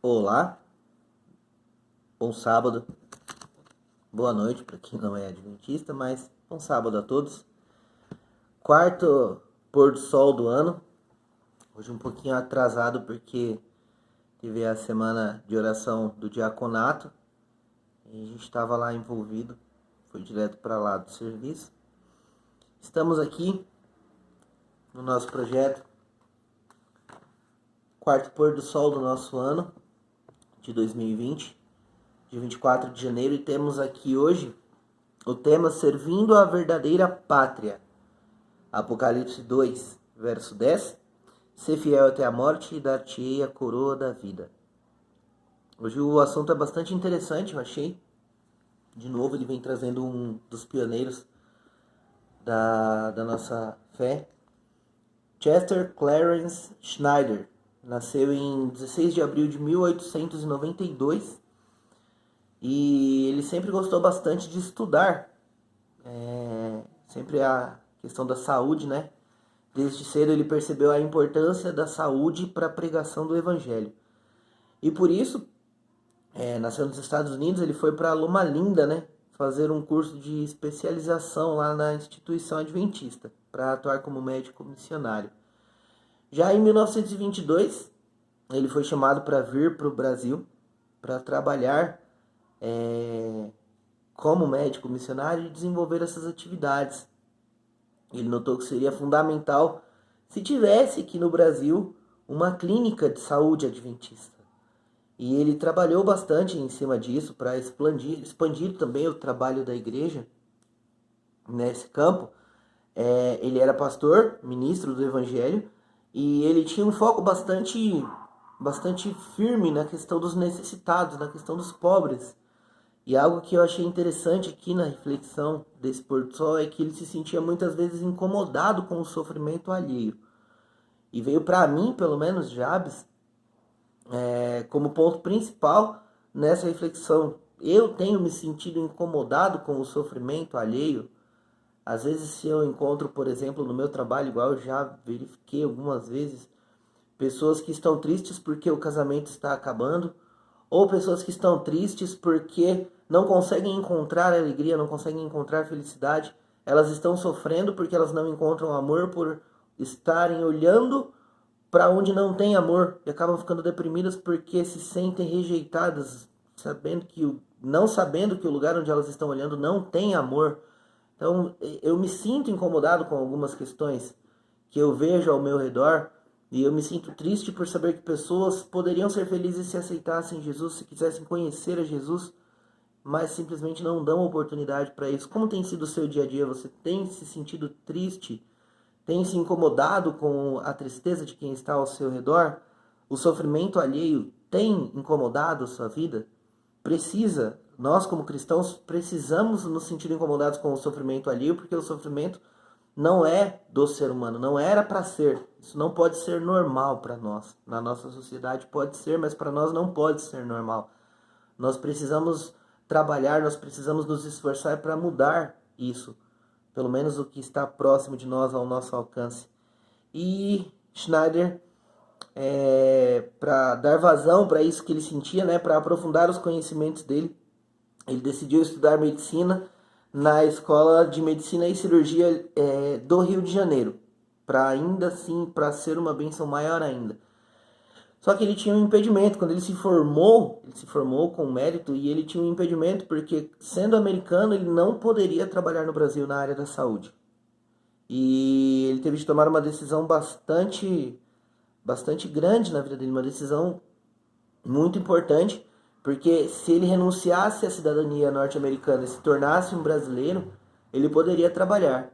Olá, bom sábado, boa noite para quem não é adventista, mas bom sábado a todos. Quarto pôr do sol do ano, hoje um pouquinho atrasado porque teve a semana de oração do diaconato e a gente estava lá envolvido, foi direto para lá do serviço. Estamos aqui no nosso projeto, quarto pôr do sol do nosso ano de 2020. De 24 de janeiro, e temos aqui hoje o tema Servindo a Verdadeira Pátria. Apocalipse 2, verso 10. Ser fiel até a morte e dar-te-ei a coroa da vida. Hoje o assunto é bastante interessante, eu achei. De novo, ele vem trazendo um dos pioneiros da nossa fé. Chester Clarence Schneider. Nasceu em 16 de abril de 1892. E ele sempre gostou bastante de estudar, sempre a questão da saúde, né? Desde cedo ele percebeu a importância da saúde para a pregação do evangelho. E por isso, nasceu nos Estados Unidos, ele foi para Loma Linda, né? Fazer um curso de especialização lá na instituição adventista, para atuar como médico missionário. Já em 1922, ele foi chamado para vir para o Brasil, para trabalhar como médico missionário e desenvolver essas atividades. Ele notou que seria fundamental se tivesse aqui no Brasil uma clínica de saúde adventista. E ele trabalhou bastante em cima disso para expandir também o trabalho da igreja nesse campo. Ele era pastor, ministro do evangelho, e ele tinha um foco bastante firme na questão dos necessitados, na questão dos pobres. E algo que eu achei interessante aqui na reflexão desse pôr do sol é que ele se sentia muitas vezes incomodado com o sofrimento alheio. E veio para mim, pelo menos, Jabes, como ponto principal nessa reflexão. Eu tenho me sentido incomodado com o sofrimento alheio. Às vezes, se eu encontro, por exemplo, no meu trabalho, igual eu já verifiquei algumas vezes, pessoas que estão tristes porque o casamento está acabando, ou pessoas que estão tristes porque não conseguem encontrar alegria, não conseguem encontrar felicidade. Elas estão sofrendo porque elas não encontram amor por estarem olhando para onde não tem amor e acabam ficando deprimidas porque se sentem rejeitadas, não sabendo que o lugar onde elas estão olhando não tem amor. Então, eu me sinto incomodado com algumas questões que eu vejo ao meu redor. E eu me sinto triste por saber que pessoas poderiam ser felizes se aceitassem Jesus, se quisessem conhecer a Jesus, mas simplesmente não dão oportunidade para isso. Como tem sido o seu dia a dia? Você tem se sentido triste? Tem se incomodado com a tristeza de quem está ao seu redor? O sofrimento alheio tem incomodado a sua vida? Nós como cristãos, precisamos nos sentir incomodados com o sofrimento alheio, porque o sofrimento não é do ser humano, não era para ser. Isso não pode ser normal para nós. Na nossa sociedade pode ser, mas para nós não pode ser normal. Nós precisamos trabalhar, nós precisamos nos esforçar para mudar isso. Pelo menos o que está próximo de nós, ao nosso alcance. E Schneider, para dar vazão para isso que ele sentia, né, para aprofundar os conhecimentos dele, ele decidiu estudar medicina na Escola de Medicina e Cirurgia do Rio de Janeiro, para ainda assim, para ser uma bênção maior ainda. Só que ele tinha um impedimento, quando ele se formou com mérito, e ele tinha um impedimento porque, sendo americano, ele não poderia trabalhar no Brasil na área da saúde. E ele teve de tomar uma decisão bastante grande na vida dele, uma decisão muito importante, porque se ele renunciasse à cidadania norte-americana e se tornasse um brasileiro, ele poderia trabalhar.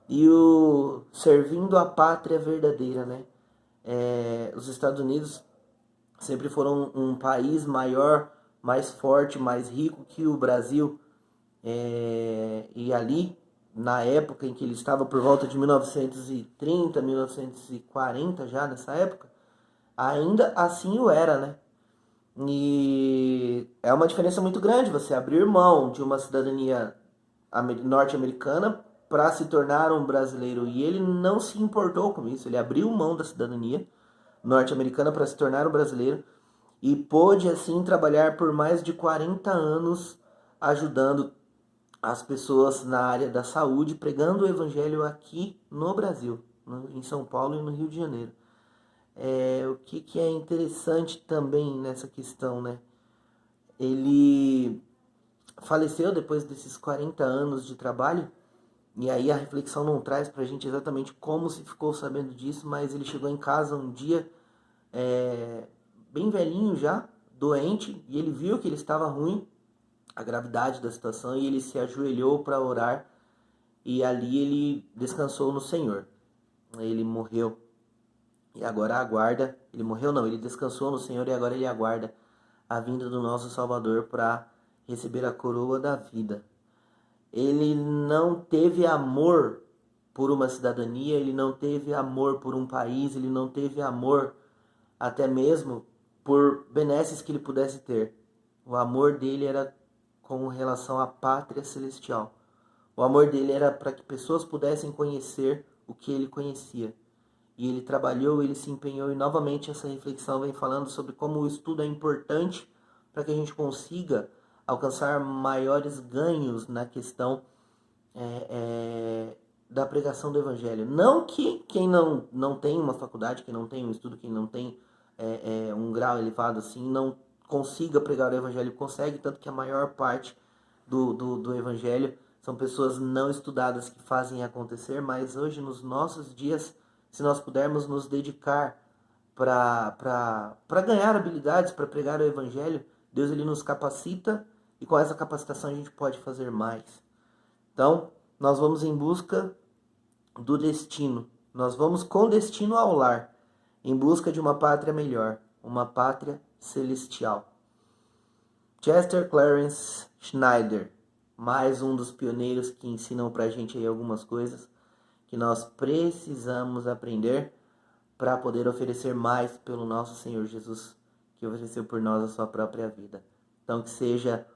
E servindo a pátria verdadeira, né? Os Estados Unidos sempre foram um país maior, mais forte, mais rico que o Brasil. E ali, na época em que ele estava por volta de 1930, 1940 já nessa época, ainda assim o era, né? E é uma diferença muito grande você abrir mão de uma cidadania norte-americana para se tornar um brasileiro. E ele não se importou com isso, ele abriu mão da cidadania norte-americana para se tornar um brasileiro. e pôde assim trabalhar por mais de 40 anos ajudando as pessoas na área da saúde, pregando o evangelho aqui no Brasil, em São Paulo e no Rio de Janeiro. O que é interessante também nessa questão, né? Ele faleceu depois desses 40 anos de trabalho, e aí a reflexão não traz pra gente exatamente como se ficou sabendo disso, mas ele chegou em casa um dia, bem velhinho já, doente, e ele viu que ele estava ruim, a gravidade da situação, e ele se ajoelhou para orar, e ali ele descansou no Senhor. Ele morreu e agora aguarda, ele morreu não, ele descansou no Senhor e agora ele aguarda a vinda do nosso Salvador para receber a coroa da vida. Ele não teve amor por uma cidadania, ele não teve amor por um país, ele não teve amor até mesmo por benesses que ele pudesse ter. O amor dele era com relação à pátria celestial. O amor dele era para que pessoas pudessem conhecer o que ele conhecia. E ele trabalhou, ele se empenhou, e novamente essa reflexão vem falando sobre como o estudo é importante para que a gente consiga alcançar maiores ganhos na questão da pregação do evangelho. Não que quem não tem uma faculdade, quem não tem um estudo, quem não tem um grau elevado assim, não consiga pregar o evangelho, consegue, tanto que a maior parte do evangelho são pessoas não estudadas que fazem acontecer, mas hoje, nos nossos dias, se nós pudermos nos dedicar para ganhar habilidades, para pregar o evangelho, Deus ele nos capacita, e com essa capacitação a gente pode fazer mais. Então, nós vamos em busca do destino. Nós vamos com destino ao lar, em busca de uma pátria melhor, uma pátria celestial. Chester Clarence Schneider, mais um dos pioneiros que ensinam pra gente aí algumas coisas que nós precisamos aprender para poder oferecer mais pelo nosso Senhor Jesus, que ofereceu por nós a sua própria vida. Então, que seja